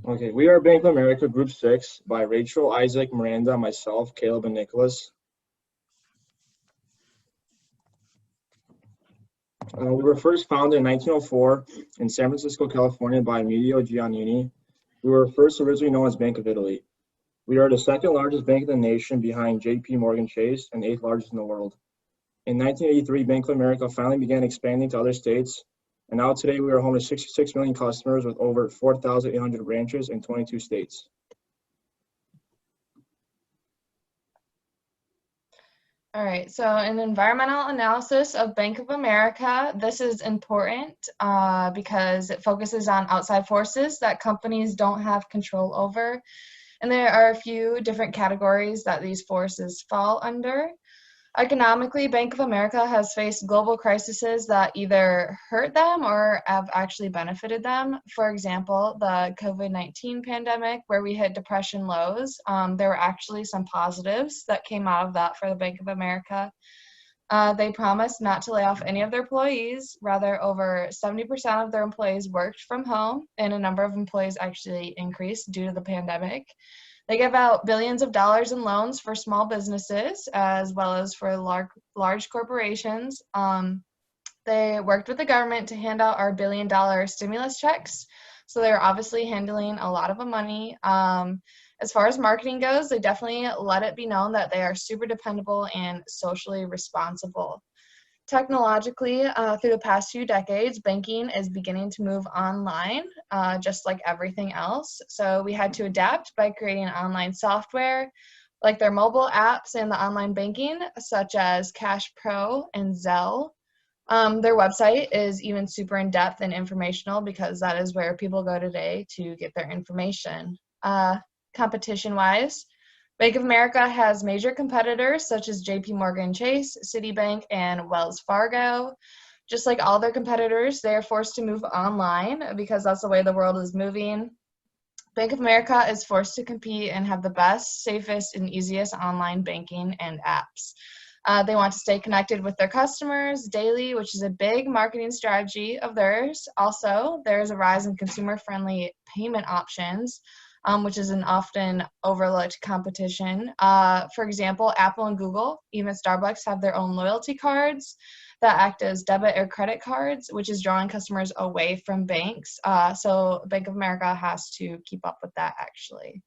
Okay, we are Bank of America Group 6 by Rachel, Isaac, Miranda, myself, Caleb, and Nicholas. We were first founded in 1904 in San Francisco, California by Emilio Giannini. We were first originally known as Bank of Italy. We are the second largest bank in the nation behind JP Morgan Chase and eighth largest in the world. In 1983, Bank of America finally began expanding to other states, and now today we are home to 66 million customers with over 4,800 branches in 22 states. All right, so an environmental analysis of Bank of America. This is important because it focuses on outside forces that companies don't have control over. And there are a few different categories that these forces fall under. Economically, Bank of America has faced global crises that either hurt them or have actually benefited them. For example, the COVID-19 pandemic, where we hit depression lows, there were actually some positives that came out of that for the Bank of America. They promised not to lay off any of their employees. Rather, over 70% of their employees worked from home, and a number of employees actually increased due to the pandemic. They give out billions of dollars in loans for small businesses as well as for large corporations. They worked with the government to hand out our billion-dollar stimulus checks. So they're obviously handling a lot of the money. As far as marketing goes, they definitely let it be known that they are super dependable and socially responsible. Technologically, through the past few decades, banking is beginning to move online, just like everything else. So we had to adapt by creating online software, like their mobile apps and the online banking, such as Cash Pro and Zelle. Their website is even super in-depth and informational because that is where people go today to get their information. Competition-wise, Bank of America has major competitors such as JP Morgan Chase, Citibank, and Wells Fargo. Just like all their competitors, they are forced to move online because that's the way the world is moving. Bank of America is forced to compete and have the best, safest, and easiest online banking and apps. They want to stay connected with their customers daily, which is a big marketing strategy of theirs. Also, there's a rise in consumer-friendly payment options, which is an often overlooked competition. For example, Apple and Google, even Starbucks, have their own loyalty cards that act as debit or credit cards, which is drawing customers away from banks. So Bank of America has to keep up with that, actually.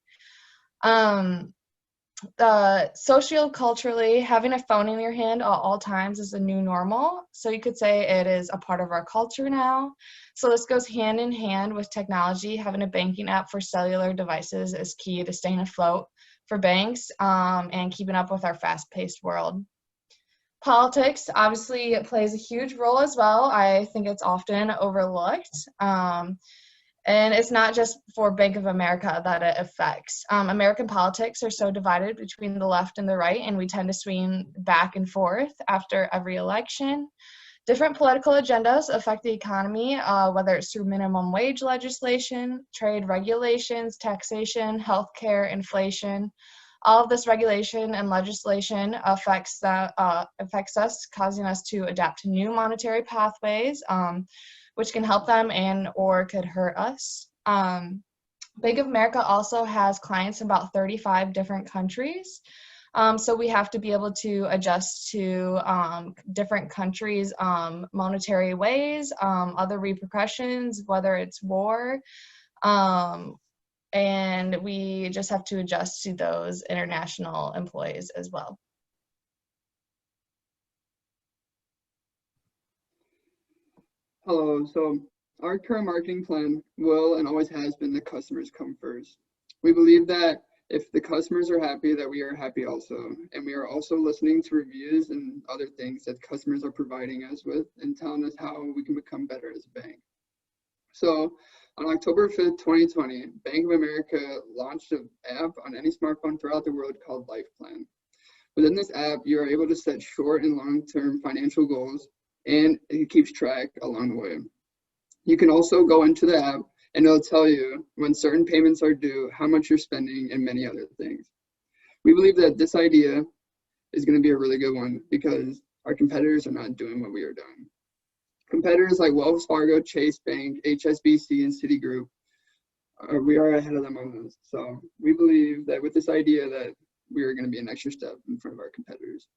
Socioculturally, having a phone in your hand at all times is a new normal. So you could say it is a part of our culture now. So this goes hand in hand with technology. Having a banking app for cellular devices is key to staying afloat for banks and keeping up with our fast-paced world. Politics obviously plays a huge role as well. I think it's often overlooked. And it's not just for Bank of America that it affects. American politics are so divided between the left and the right, and we tend to swing back and forth after every election. Different political agendas affect the economy, whether it's through minimum wage legislation, trade regulations, taxation, healthcare, inflation. All of this regulation and legislation affects us, causing us to adapt to new monetary pathways, which can help them and or could hurt us. Bank of America also has clients in about 35 different countries. So we have to be able to adjust to different countries' monetary ways, other repercussions, whether it's war, and we just have to adjust to those international employees as well. Hello, so our current marketing plan will and always has been the customers come first. We believe that if the customers are happy, that we are happy also. And we are also listening to reviews and other things that customers are providing us with and telling us how we can become better as a bank. So on October 5th, 2020, Bank of America launched an app on any smartphone throughout the world called Life Plan. Within this app, you are able to set short and long-term financial goals, and it keeps track along the way. You can also go into the app and it'll tell you when certain payments are due, how much you're spending, and many other things. We believe that this idea is going to be a really good one because our competitors are not doing what we are doing. Competitors like Wells Fargo, Chase Bank, HSBC, and Citigroup we are ahead of them on this. So we believe that with this idea that we are going to be an extra step in front of our competitors.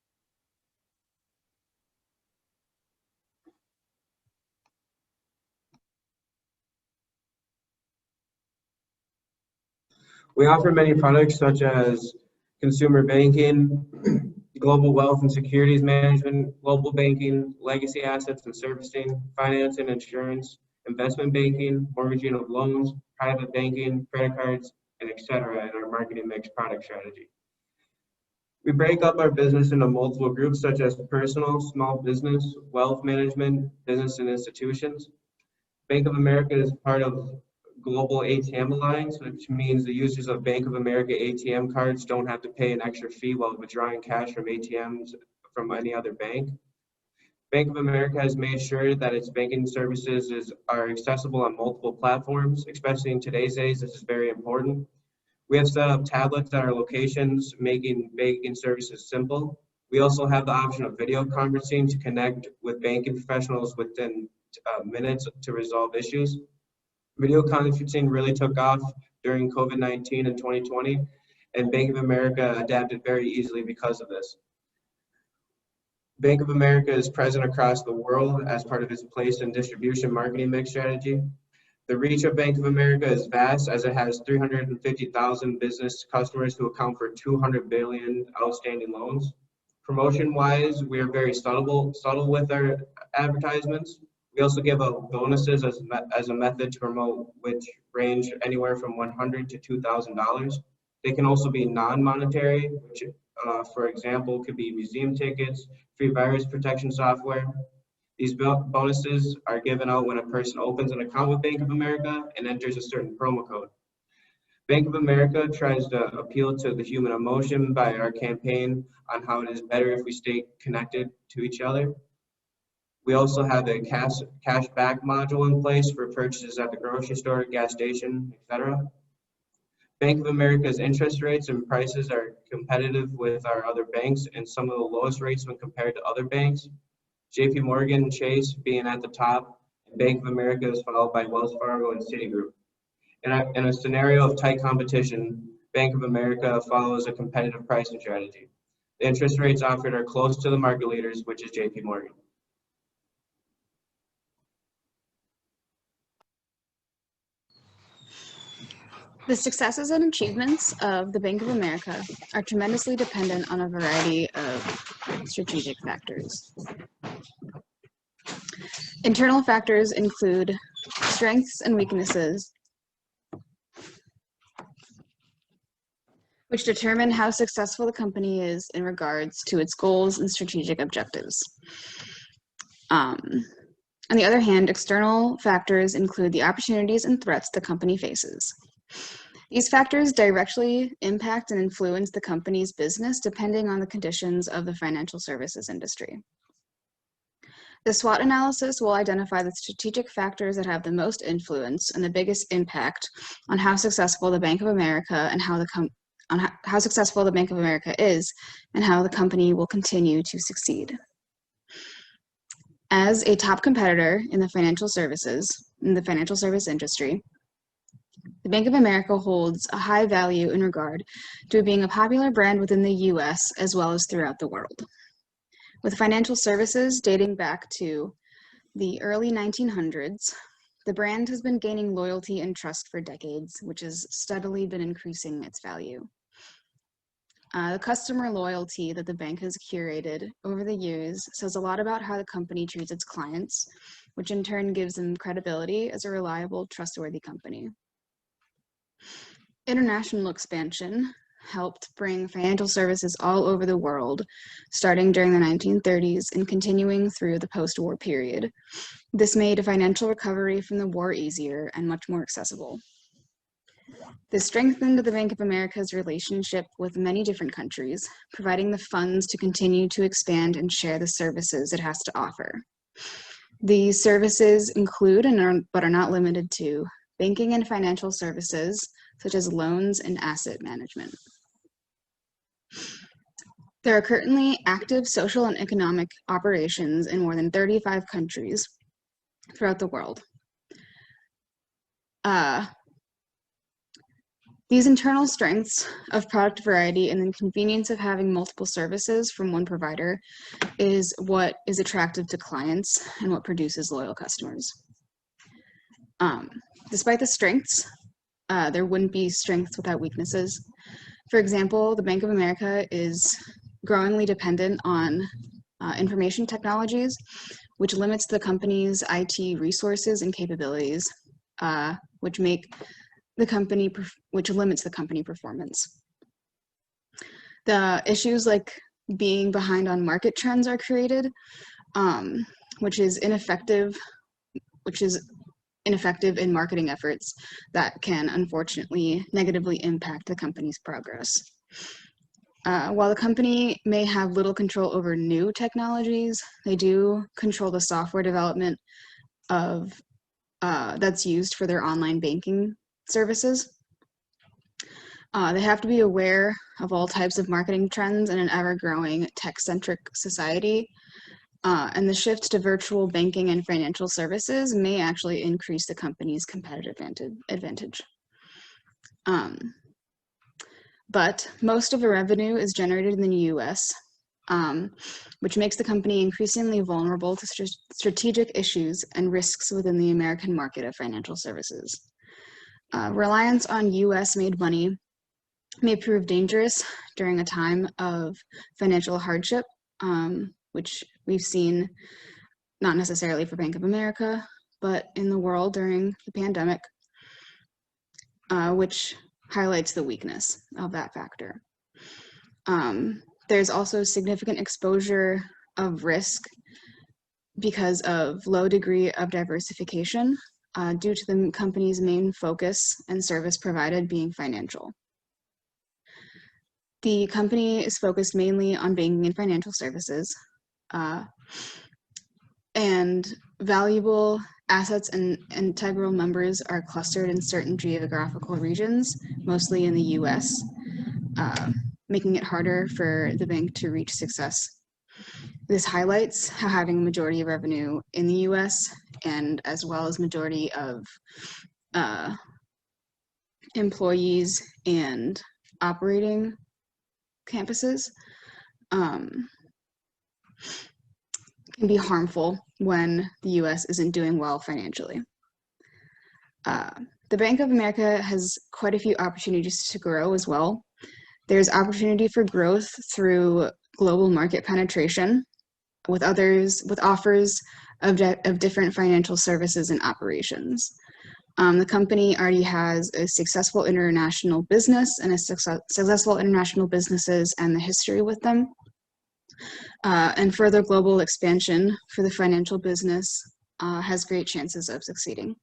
We offer many products such as consumer banking, global wealth and securities management, global banking, legacy assets and servicing, finance and insurance, investment banking, mortgaging of loans, private banking, credit cards, and etc. in our marketing mix product strategy. We break up our business into multiple groups such as personal, small business, wealth management, business and institutions. Bank of America is part of Global ATM Alliance, which means the users of Bank of America ATM cards don't have to pay an extra fee while withdrawing cash from ATMs from any other bank. Bank of America has made sure that its banking services are accessible on multiple platforms, especially in today's days. This is very important. We have set up tablets at our locations, making banking services simple. We also have the option of video conferencing to connect with banking professionals within minutes to resolve issues. Video conferencing really took off during COVID-19 in 2020, and Bank of America adapted very easily because of this. Bank of America is present across the world as part of its place and distribution marketing mix strategy. The reach of Bank of America is vast, as it has 350,000 business customers who account for 200 billion outstanding loans. Promotion-wise, we are very subtle with our advertisements. We also give out bonuses as a method to promote, which range anywhere from $100 to $2,000. They can also be non-monetary, which, for example, could be museum tickets, free virus protection software. These bonuses are given out when a person opens an account with Bank of America and enters a certain promo code. Bank of America tries to appeal to the human emotion by our campaign on how it is better if we stay connected to each other. We also have a cash back module in place for purchases at the grocery store, gas station, etc. Bank of America's interest rates and prices are competitive with our other banks and some of the lowest rates when compared to other banks. JP Morgan and Chase being at the top, and Bank of America is followed by Wells Fargo and Citigroup. In a scenario of tight competition, Bank of America follows a competitive pricing strategy. The interest rates offered are close to the market leaders, which is JP Morgan. The successes and achievements of the Bank of America are tremendously dependent on a variety of strategic factors. Internal factors include strengths and weaknesses, which determine how successful the company is in regards to its goals and strategic objectives. On the other hand, external factors include the opportunities and threats the company faces. These factors directly impact and influence the company's business depending on the conditions of the financial services industry. The SWOT analysis will identify the strategic factors that have the most influence and the biggest impact on how successful the Bank of America and how successful the Bank of America is and how the company will continue to succeed. As a top competitor in the financial service industry, the Bank of America holds a high value in regard to being a popular brand within the US as well as throughout the world. With financial services dating back to the early 1900s, the brand has been gaining loyalty and trust for decades, which has steadily been increasing its value. The customer loyalty that the bank has curated over the years says a lot about how the company treats its clients, which in turn gives them credibility as a reliable, trustworthy company. International expansion helped bring financial services all over the world, starting during the 1930s and continuing through the post-war period. This made a financial recovery from the war easier and much more accessible. This strengthened the Bank of America's relationship with many different countries, providing the funds to continue to expand and share the services it has to offer. These services include, but are not limited to, banking and financial services, such as loans and asset management. There are currently active social and economic operations in more than 35 countries throughout the world. These internal strengths of product variety and the convenience of having multiple services from one provider is what is attractive to clients and what produces loyal customers. Despite the strengths, there wouldn't be strengths without weaknesses. For example, the Bank of America is growingly dependent on information technologies, which limits the company's IT resources and capabilities, which limits the company performance. The issues like being behind on market trends are created, which is ineffective in marketing efforts that can unfortunately negatively impact the company's progress. While the company may have little control over new technologies, they do control the software development that's used for their online banking services. They have to be aware of all types of marketing trends in an ever-growing tech-centric society. And the shift to virtual banking and financial services may actually increase the company's competitive advantage. But most of the revenue is generated in the US, which makes the company increasingly vulnerable to strategic issues and risks within the American market of financial services. Reliance on US-made money may prove dangerous during a time of financial hardship, which we've seen not necessarily for Bank of America, but in the world during the pandemic, which highlights the weakness of that factor. There's also significant exposure of risk because of low degree of diversification due to the company's main focus and service provided being financial. The company is focused mainly on banking and financial services, and valuable assets and integral members are clustered in certain geographical regions, mostly in the US, making it harder for the bank to reach success. This highlights how having a majority of revenue in the US and as well as majority of employees and operating campuses can be harmful when the US isn't doing well financially. The Bank of America has quite a few opportunities to grow as well. There's opportunity for growth through global market penetration with offers of different financial services and operations. The company already has a successful international business and successful international businesses and the history with them. And further global expansion for the financial business has great chances of succeeding.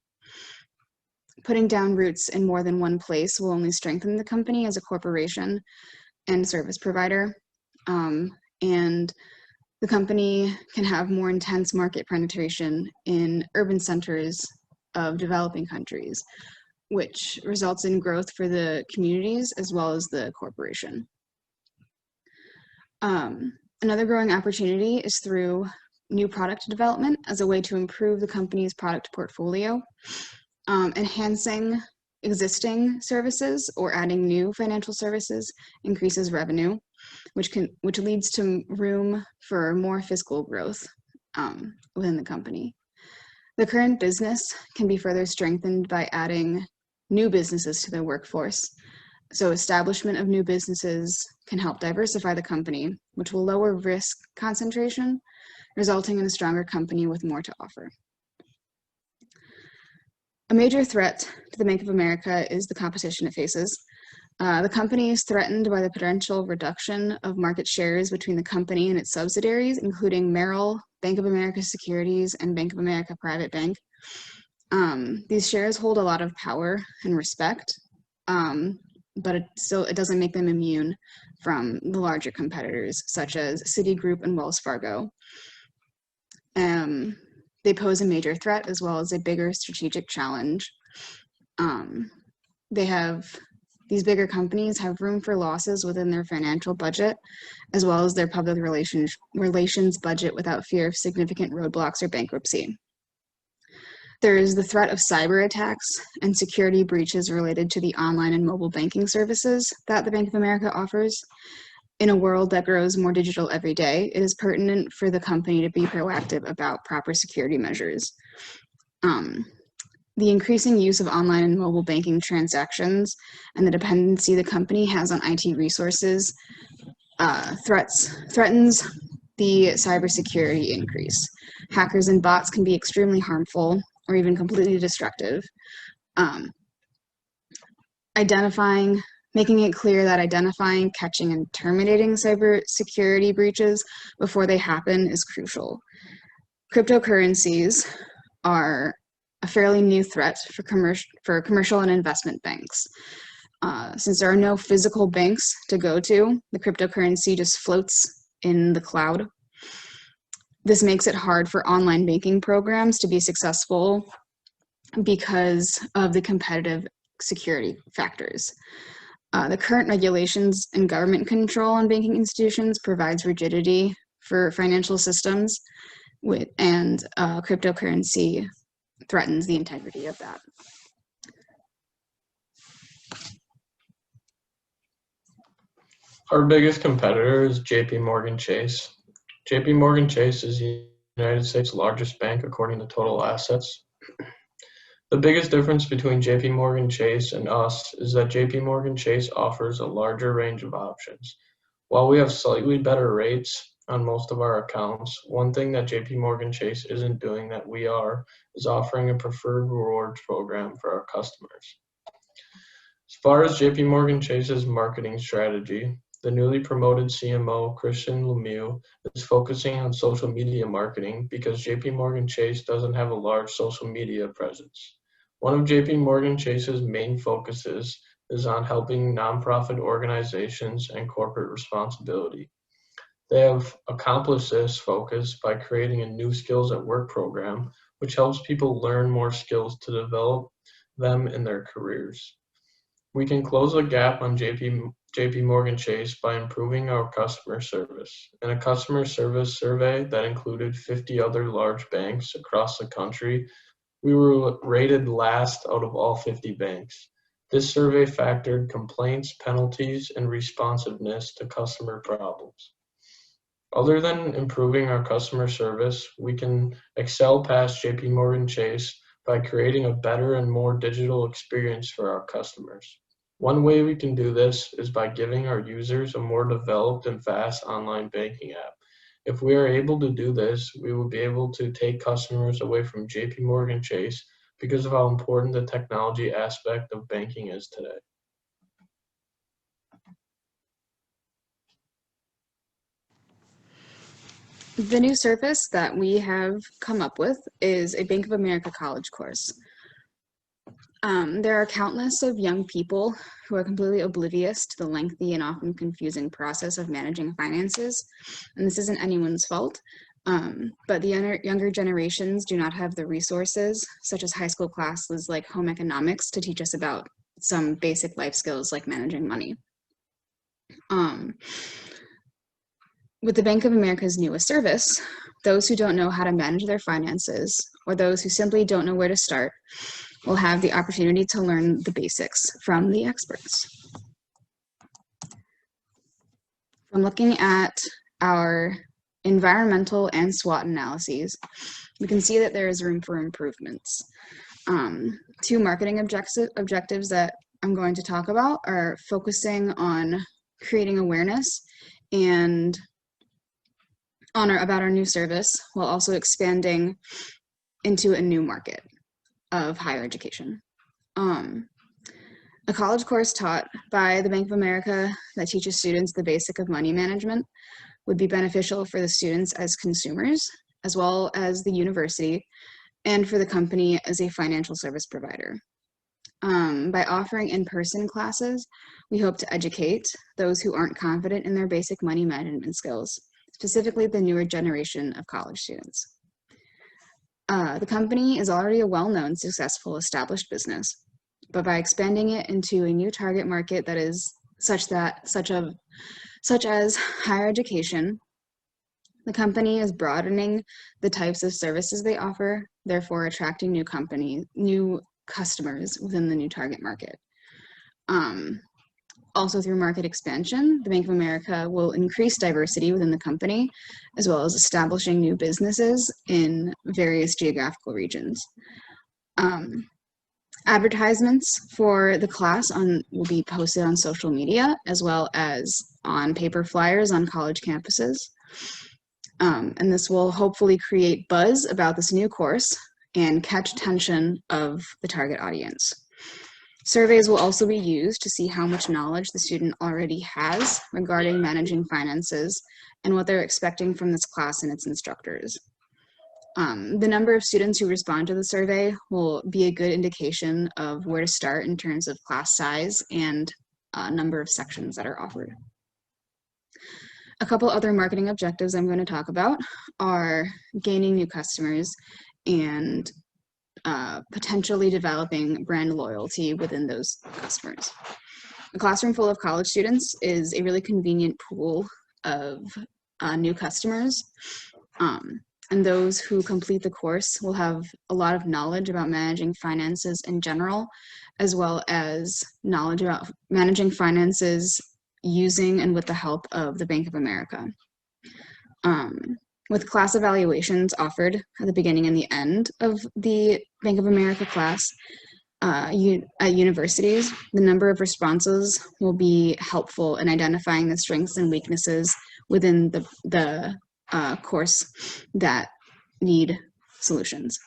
Putting down roots in more than one place will only strengthen the company as a corporation and service provider. And the company can have more intense market penetration in urban centers of developing countries, which results in growth for the communities as well as the corporation. Another growing opportunity is through new product development as a way to improve the company's product portfolio. Enhancing existing services or adding new financial services increases revenue, which leads to room for more fiscal growth within the company. The current business can be further strengthened by adding new businesses to the workforce. So establishment of new businesses can help diversify the company, which will lower risk concentration, resulting in a stronger company with more to offer. A major threat to the Bank of America is the competition it faces. The company is threatened by the potential reduction of market shares between the company and its subsidiaries, including Merrill, Bank of America Securities, and Bank of America Private Bank. These shares hold a lot of power and respect, but it doesn't make them immune from the larger competitors, such as Citigroup and Wells Fargo. They pose a major threat as well as a bigger strategic challenge. These bigger companies have room for losses within their financial budget, as well as their public relations budget without fear of significant roadblocks or bankruptcy. There is the threat of cyber attacks and security breaches related to the online and mobile banking services that the Bank of America offers. In a world that grows more digital every day, it is pertinent for the company to be proactive about proper security measures. The increasing use of online and mobile banking transactions and the dependency the company has on IT resources threatens the cybersecurity increase. Hackers and bots can be extremely harmful or even completely destructive. Making it clear that identifying, catching, and terminating cybersecurity breaches before they happen is crucial. Cryptocurrencies are a fairly new threat for commercial and investment banks. Since there are no physical banks to go to, the cryptocurrency just floats in the cloud. This makes it hard for online banking programs to be successful because of the competitive security factors. The current regulations and government control on banking institutions provides rigidity for financial systems, and cryptocurrency threatens the integrity of that. Our biggest competitor is JP Morgan Chase. JP Morgan Chase is the United States' largest bank according to total assets. The biggest difference between JP Morgan Chase and us is that JP Morgan Chase offers a larger range of options. While we have slightly better rates on most of our accounts, one thing that JP Morgan Chase isn't doing that we are is offering a preferred rewards program for our customers. As far as JP Morgan Chase's marketing strategy, the newly promoted CMO, Christian Lemieux, is focusing on social media marketing because JP Morgan Chase doesn't have a large social media presence. One of JP Morgan Chase's main focuses is on helping nonprofit organizations and corporate responsibility. They have accomplished this focus by creating a new Skills at Work program, which helps people learn more skills to develop them in their careers. We can close the gap on JP Morgan Chase by improving our customer service. In a customer service survey that included 50 other large banks across the country, we were rated last out of all 50 banks. This survey factored complaints, penalties, and responsiveness to customer problems. Other than improving our customer service, we can excel past JP Morgan Chase by creating a better and more digital experience for our customers. One way we can do this is by giving our users a more developed and fast online banking app. If we are able to do this, we will be able to take customers away from JP Morgan Chase because of how important the technology aspect of banking is today. The new service that we have come up with is a Bank of America college course. There are countless of young people who are completely oblivious to the lengthy and often confusing process of managing finances, and this isn't anyone's fault, but the younger generations do not have the resources, such as high school classes like home economics, to teach us about some basic life skills like managing money. With the Bank of America's newest service, those who don't know how to manage their finances, or those who simply don't know where to start, will have the opportunity to learn the basics from the experts. From looking at our environmental and SWOT analyses, we can see that there is room for improvements. Two marketing objectives that I'm going to talk about are focusing on creating awareness and about our new service, while also expanding into a new market of higher education. A college course taught by the Bank of America that teaches students the basic of money management would be beneficial for the students as consumers, as well as the university, and for the company as a financial service provider. By offering in-person classes, we hope to educate those who aren't confident in their basic money management skills, specifically the newer generation of college students. The company is already a well-known, successful, established business, but by expanding it into a new target market that is such as higher education, The company is broadening the types of services they offer, therefore attracting new customers within the new target market. Also through market expansion, the Bank of America will increase diversity within the company, as well as establishing new businesses in various geographical regions. Advertisements for the class will be posted on social media, as well as on paper flyers on college campuses. And this will hopefully create buzz about this new course and catch attention of the target audience. Surveys will also be used to see how much knowledge the student already has regarding managing finances and what they're expecting from this class and its instructors. The number of students who respond to the survey will be a good indication of where to start in terms of class size and number of sections that are offered. A couple other marketing objectives I'm going to talk about are gaining new customers and potentially developing brand loyalty within those customers. A classroom full of college students is a really convenient pool of new customers. And those who complete the course will have a lot of knowledge about managing finances in general, as well as knowledge about managing finances using and with the help of the Bank of America. With class evaluations offered at the beginning and the end of the Bank of America class at universities, the number of responses will be helpful in identifying the strengths and weaknesses within the course that need solutions.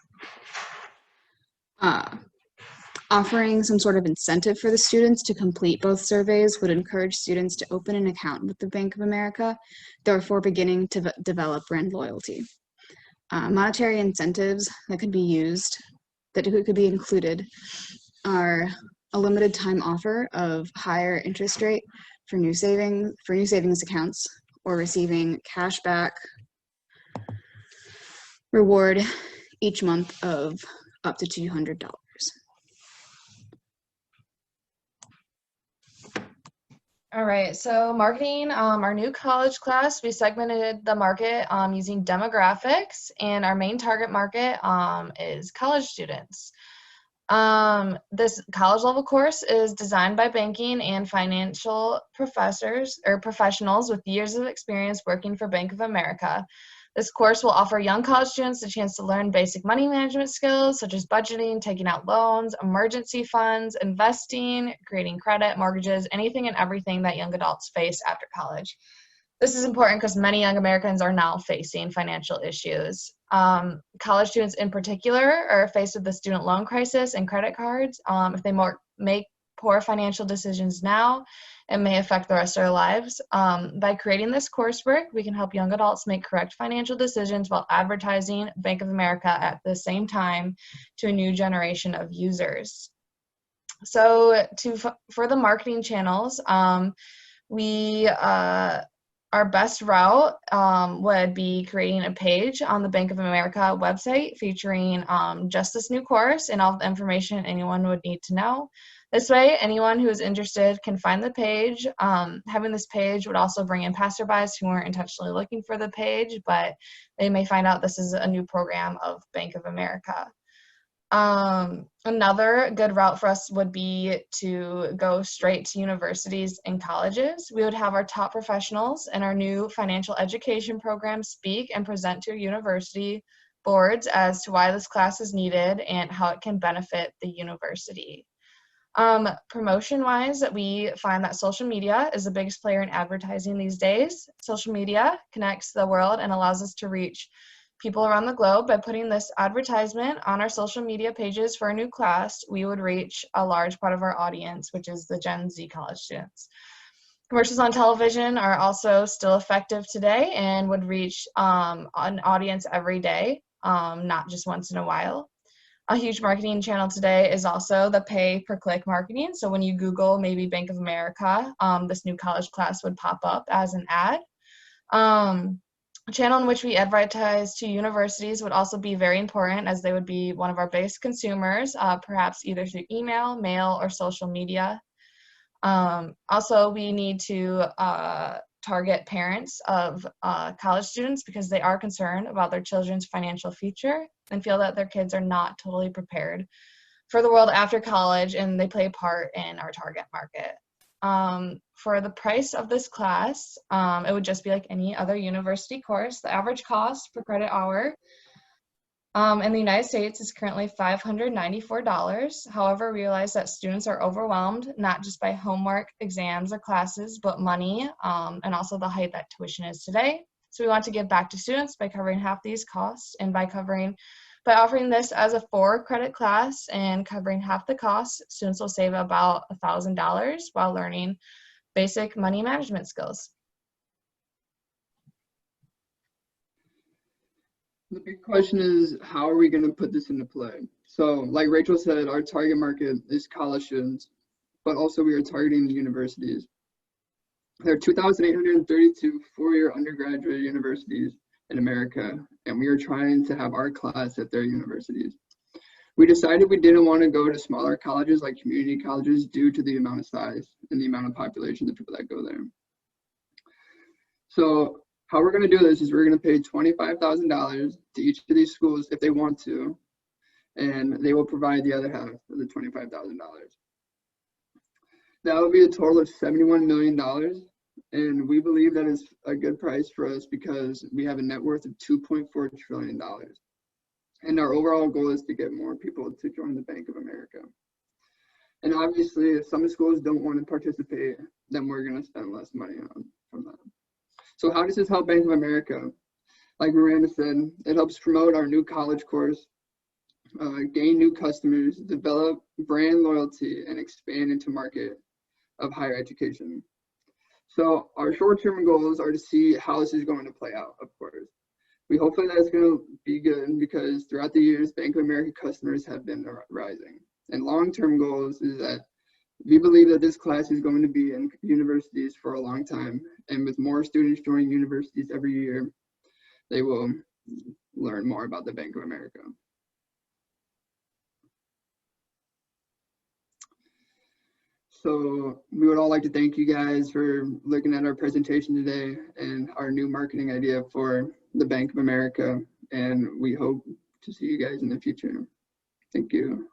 Offering some sort of incentive for the students to complete both surveys would encourage students to open an account with the Bank of America, therefore beginning to develop brand loyalty. Monetary incentives that could be used, that could be included, are a limited time offer of higher interest rate for new savings accounts, or receiving cash back reward each month of up to $200. All right, so marketing, our new college class, we segmented the market using demographics, and our main target market is college students. This college level course is designed by banking and financial professionals with years of experience working for Bank of America. This course will offer young college students the chance to learn basic money management skills such as budgeting, taking out loans, emergency funds, investing, creating credit, mortgages, anything and everything that young adults face after college. This is important because many young Americans are now facing financial issues. College students in particular are faced with the student loan crisis and credit cards. If they make poor financial decisions now, it may affect the rest of their lives. By creating this coursework, we can help young adults make correct financial decisions while advertising Bank of America at the same time to a new generation of users. So for the marketing channels, our best route would be creating a page on the Bank of America website featuring just this new course and all the information anyone would need to know. This way, anyone who is interested can find the page. Having this page would also bring in passerbys who weren't intentionally looking for the page, but they may find out this is a new program of Bank of America. Another good route for us would be to go straight to universities and colleges. We would have our top professionals in our new financial education program speak and present to university boards as to why this class is needed and how it can benefit the university. Promotion-wise, we find that social media is the biggest player in advertising these days. Social media connects the world and allows us to reach people around the globe. By putting this advertisement on our social media pages for a new class, we would reach a large part of our audience, which is the Gen Z college students. Commercials on television are also still effective today and would reach an audience every day, not just once in a while. A huge marketing channel today is also the pay-per-click marketing. So when you Google maybe Bank of America, this new college class would pop up as an ad. A channel in which we advertise to universities would also be very important, as they would be one of our biggest consumers, perhaps either through email, mail, or social media. Also, we need to target parents of college students because they are concerned about their children's financial future and feel that their kids are not totally prepared for the world after college, and they play a part in our target market. For the price of this class, it would just be like any other university course. The average cost per credit hour in the United States is currently $594. However, realize that students are overwhelmed, not just by homework, exams, or classes, but money, and also the height that tuition is today. So we want to give back to students by covering half these costs, and by offering this as a 4-credit class and covering half the costs, students will save about $1,000 while learning basic money management skills. The big question is, how are we going to put this into play? So like Rachel said, our target market is college students, but also we are targeting universities. There are 2,832 four-year undergraduate universities in America, and we are trying to have our class at their universities. We decided we didn't want to go to smaller colleges like community colleges due to the amount of size and the amount of population of people that go there. So how we're going to do this is we're going to pay $25,000 to each of these schools if they want to, and they will provide the other half of the $25,000. That will be a total of $71 million, and we believe that is a good price for us because we have a net worth of $2.4 trillion. And our overall goal is to get more people to join the Bank of America. And obviously, if some schools don't want to participate, then we're going to spend less money from them. So how does this help Bank of America? Like Miranda said, it helps promote our new college course, gain new customers, develop brand loyalty, and expand into market of higher education. So our short-term goals are to see how this is going to play out, of course. We hopefully that's going to be good because throughout the years, Bank of America customers have been rising. And long-term goals is that we believe that this class is going to be in universities for a long time. And with more students joining universities every year, they will learn more about the Bank of America. So we would all like to thank you guys for looking at our presentation today and our new marketing idea for the Bank of America. And we hope to see you guys in the future. Thank you.